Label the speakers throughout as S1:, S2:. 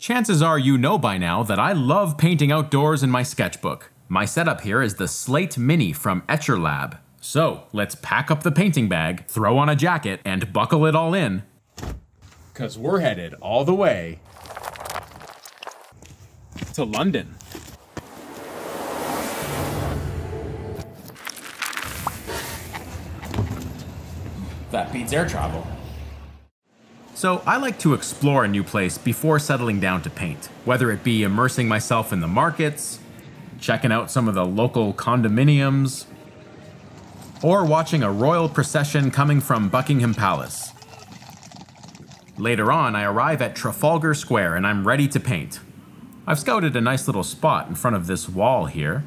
S1: Chances are you know by now that I love painting outdoors in my sketchbook. My setup here is the Slate Mini from Etcher Lab. So let's pack up the painting bag, throw on a jacket, and buckle it all in. 'Cause we're headed all the way to London. That beats air travel. So I like to explore a new place before settling down to paint, whether it be immersing myself in the markets, checking out some of the local condominiums, or watching a royal procession coming from Buckingham Palace. Later on, I arrive at Trafalgar Square and I'm ready to paint. I've scouted a nice little spot in front of this wall here.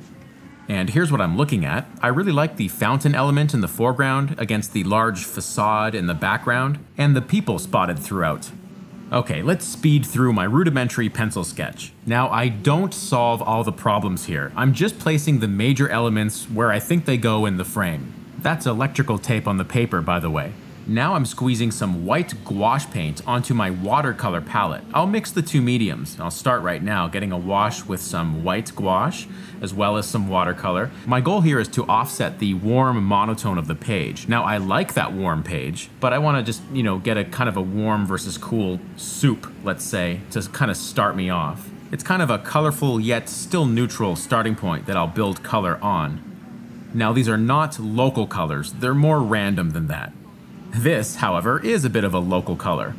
S1: And here's what I'm looking at. I really like the fountain element in the foreground against the large facade in the background, and the people spotted throughout. Okay, let's speed through my rudimentary pencil sketch. Now, I don't solve all the problems here. I'm just placing the major elements where I think they go in the frame. That's electrical tape on the paper, by the way. Now I'm squeezing some white gouache paint onto my watercolor palette. I'll mix the two mediums. I'll start right now getting a wash with some white gouache as well as some watercolor. My goal here is to offset the warm monotone of the page. Now I like that warm page, but I want to just, get a kind of a warm versus cool soup, let's say, to kind of start me off. It's kind of a colorful yet still neutral starting point that I'll build color on. Now these are not local colors, they're more random than that. This, however, is a bit of a local color.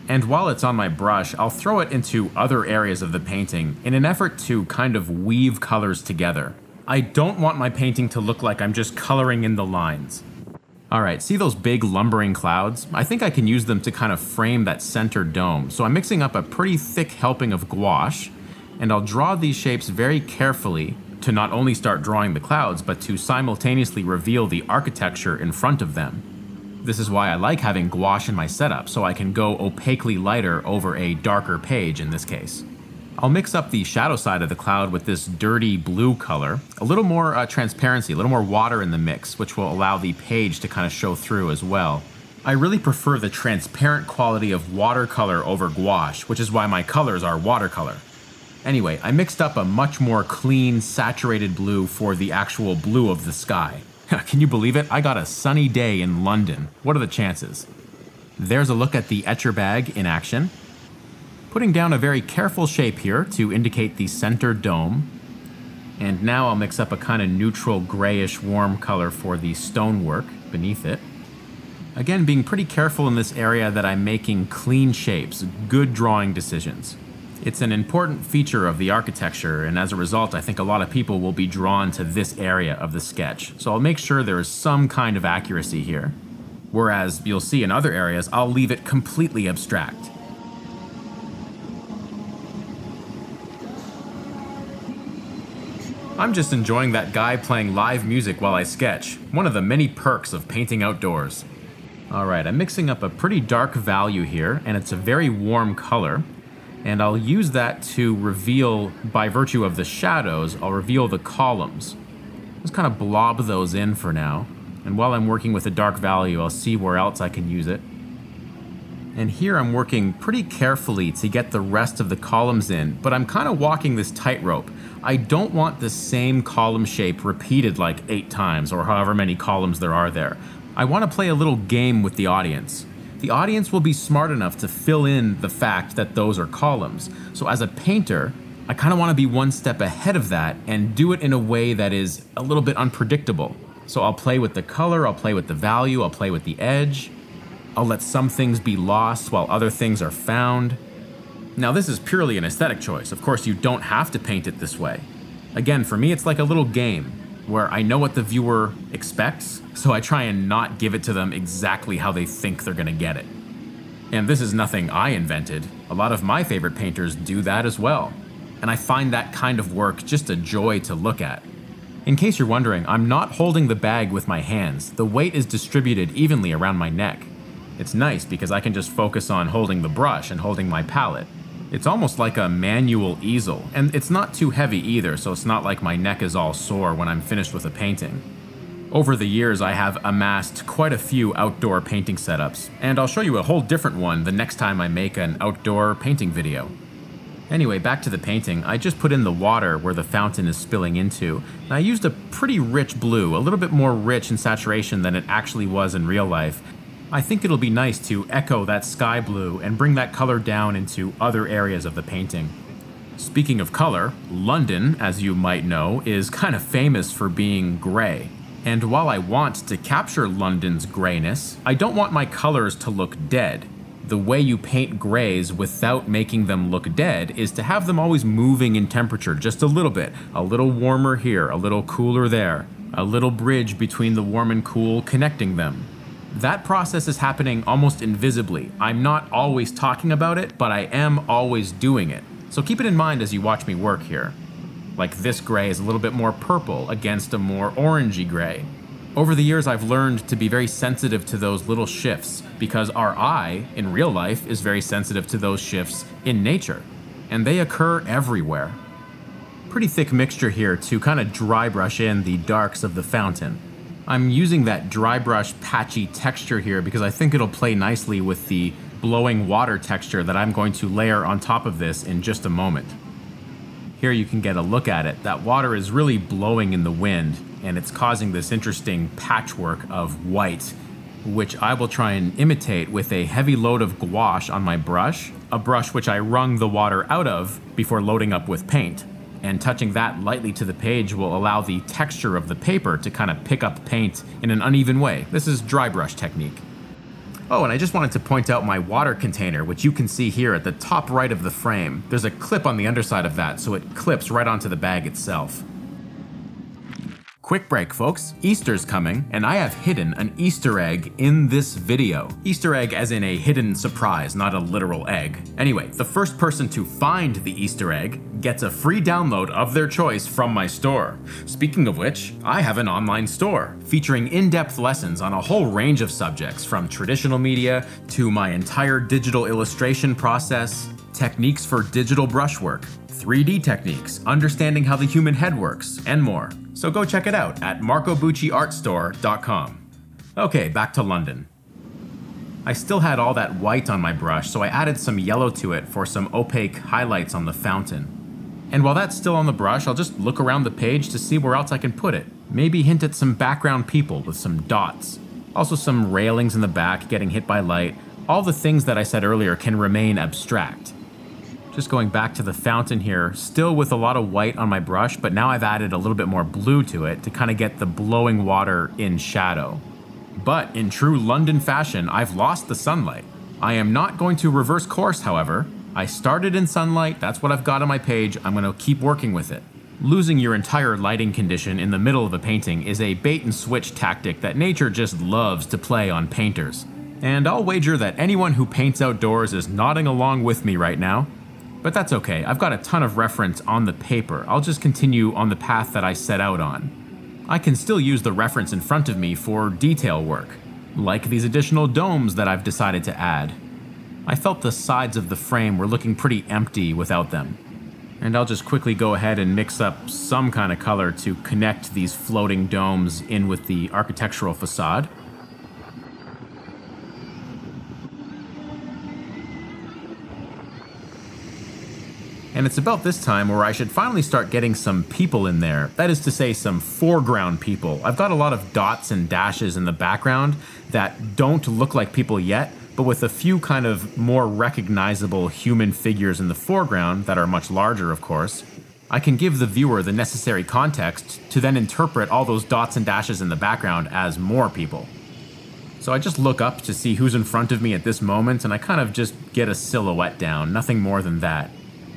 S1: And while it's on my brush, I'll throw it into other areas of the painting in an effort to kind of weave colors together. I don't want my painting to look like I'm just coloring in the lines. Alright, see those big lumbering clouds? I think I can use them to kind of frame that center dome. So I'm mixing up a pretty thick helping of gouache, and I'll draw these shapes very carefully to not only start drawing the clouds, but to simultaneously reveal the architecture in front of them. This is why I like having gouache in my setup, so I can go opaquely lighter over a darker page in this case. I'll mix up the shadow side of the cloud with this dirty blue color, a little more transparency, a little more water in the mix, which will allow the page to kind of show through as well. I really prefer the transparent quality of watercolor over gouache, which is why my colors are watercolor. Anyway, I mixed up a much more clean, saturated blue for the actual blue of the sky. Can you believe it? I got a sunny day in London. What are the chances? There's a look at the etcher bag in action. Putting down a very careful shape here to indicate the center dome. And now I'll mix up a kind of neutral grayish warm color for the stonework beneath it. Again, being pretty careful in this area that I'm making clean shapes, good drawing decisions. It's an important feature of the architecture, and as a result, I think a lot of people will be drawn to this area of the sketch. So I'll make sure there is some kind of accuracy here. Whereas you'll see in other areas, I'll leave it completely abstract. I'm just enjoying that guy playing live music while I sketch, one of the many perks of painting outdoors. Alright, I'm mixing up a pretty dark value here, and it's a very warm color. And I'll use that to reveal, by virtue of the shadows, I'll reveal the columns. Just kind of blob those in for now. And while I'm working with a dark value, I'll see where else I can use it. And here I'm working pretty carefully to get the rest of the columns in, but I'm kind of walking this tightrope. I don't want the same column shape repeated like 8 times, or however many columns there are there. I want to play a little game with the audience. The audience will be smart enough to fill in the fact that those are columns. So as a painter, I kind of want to be one step ahead of that and do it in a way that is a little bit unpredictable. So I'll play with the color, I'll play with the value, I'll play with the edge. I'll let some things be lost while other things are found. Now this is purely an aesthetic choice. Of course, you don't have to paint it this way. Again, for me, it's like a little game where I know what the viewer expects, so I try and not give it to them exactly how they think they're gonna get it. And this is nothing I invented. A lot of my favorite painters do that as well. And I find that kind of work just a joy to look at. In case you're wondering, I'm not holding the bag with my hands. The weight is distributed evenly around my neck. It's nice because I can just focus on holding the brush and holding my palette. It's almost like a manual easel, and it's not too heavy either, so it's not like my neck is all sore when I'm finished with a painting. Over the years, I have amassed quite a few outdoor painting setups, and I'll show you a whole different one the next time I make an outdoor painting video. Anyway, back to the painting. I just put in the water where the fountain is spilling into, and I used a pretty rich blue, a little bit more rich in saturation than it actually was in real life. I think it'll be nice to echo that sky blue and bring that color down into other areas of the painting. Speaking of color, London, as you might know, is kind of famous for being gray. And while I want to capture London's grayness, I don't want my colors to look dead. The way you paint grays without making them look dead is to have them always moving in temperature just a little bit. A little warmer here, a little cooler there. A little bridge between the warm and cool connecting them. That process is happening almost invisibly. I'm not always talking about it, but I am always doing it. So keep it in mind as you watch me work here. Like this gray is a little bit more purple against a more orangey gray. Over the years, I've learned to be very sensitive to those little shifts because our eye, in real life, is very sensitive to those shifts in nature, and they occur everywhere. Pretty thick mixture here to kind of dry brush in the darks of the fountain. I'm using that dry brush patchy texture here because I think it'll play nicely with the blowing water texture that I'm going to layer on top of this in just a moment. Here you can get a look at it. That water is really blowing in the wind, and it's causing this interesting patchwork of white, which I will try and imitate with a heavy load of gouache on my brush, a brush which I wrung the water out of before loading up with paint. And touching that lightly to the page will allow the texture of the paper to kind of pick up paint in an uneven way. This is dry brush technique. Oh, and I just wanted to point out my water container, which you can see here at the top right of the frame. There's a clip on the underside of that, so it clips right onto the bag itself. Quick break, folks. Easter's coming, and I have hidden an Easter egg in this video. Easter egg as in a hidden surprise, not a literal egg. Anyway, the first person to find the Easter egg gets a free download of their choice from my store. Speaking of which, I have an online store featuring in-depth lessons on a whole range of subjects, from traditional media to my entire digital illustration process, techniques for digital brushwork, 3D techniques, understanding how the human head works, and more. So go check it out at marcobucciartstore.com. Okay, back to London. I still had all that white on my brush, so I added some yellow to it for some opaque highlights on the fountain. And while that's still on the brush, I'll just look around the page to see where else I can put it. Maybe hint at some background people with some dots. Also some railings in the back getting hit by light. All the things that I said earlier can remain abstract. Just going back to the fountain here, still with a lot of white on my brush, but now I've added a little bit more blue to it to kind of get the blowing water in shadow. But in true London fashion, I've lost the sunlight. I am not going to reverse course, however. I started in sunlight, that's what I've got on my page, I'm going to keep working with it. Losing your entire lighting condition in the middle of a painting is a bait and switch tactic that nature just loves to play on painters. And I'll wager that anyone who paints outdoors is nodding along with me right now. But that's okay, I've got a ton of reference on the paper. I'll just continue on the path that I set out on. I can still use the reference in front of me for detail work, like these additional domes that I've decided to add. I felt the sides of the frame were looking pretty empty without them. And I'll just quickly go ahead and mix up some kind of color to connect these floating domes in with the architectural facade. And it's about this time where I should finally start getting some people in there. That is to say, some foreground people. I've got a lot of dots and dashes in the background that don't look like people yet, but with a few kind of more recognizable human figures in the foreground that are much larger, of course, I can give the viewer the necessary context to then interpret all those dots and dashes in the background as more people. So I just look up to see who's in front of me at this moment, and I kind of just get a silhouette down, nothing more than that.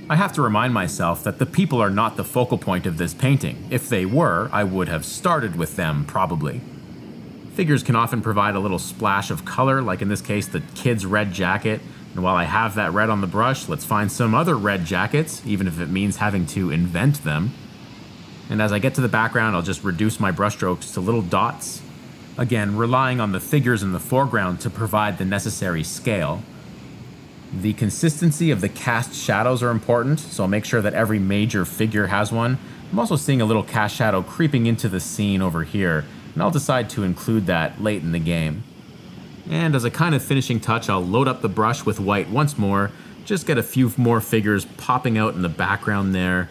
S1: I have to remind myself that the people are not the focal point of this painting. If they were, I would have started with them, probably. Figures can often provide a little splash of color, like in this case the kid's red jacket, and while I have that red on the brush, let's find some other red jackets, even if it means having to invent them. And as I get to the background, I'll just reduce my brushstrokes to little dots, again relying on the figures in the foreground to provide the necessary scale. The consistency of the cast shadows are important, so I'll make sure that every major figure has one. I'm also seeing a little cast shadow creeping into the scene over here, and I'll decide to include that late in the game. And as a kind of finishing touch, I'll load up the brush with white once more, Just get a few more figures popping out in the background there.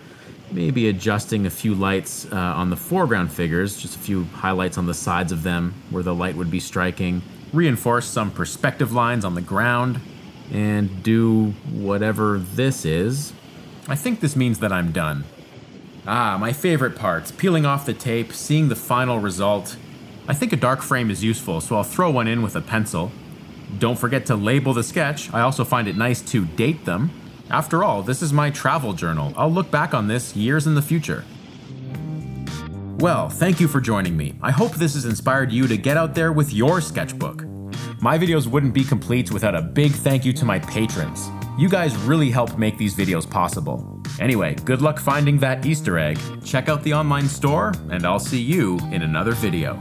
S1: Maybe adjusting a few lights on the foreground figures, just a few highlights on the sides of them where the light would be striking. Reinforce some perspective lines on the ground, and do whatever this is. I think this means that I'm done. Ah, my favorite parts, peeling off the tape, seeing the final result. I think a dark frame is useful, so I'll throw one in with a pencil. Don't forget to label the sketch. I also find it nice to date them. After all, this is my travel journal. I'll look back on this years in the future. Well, thank you for joining me. I hope this has inspired you to get out there with your sketchbook. My videos wouldn't be complete without a big thank you to my patrons. You guys really help make these videos possible. Anyway, good luck finding that Easter egg. Check out the online store, and I'll see you in another video.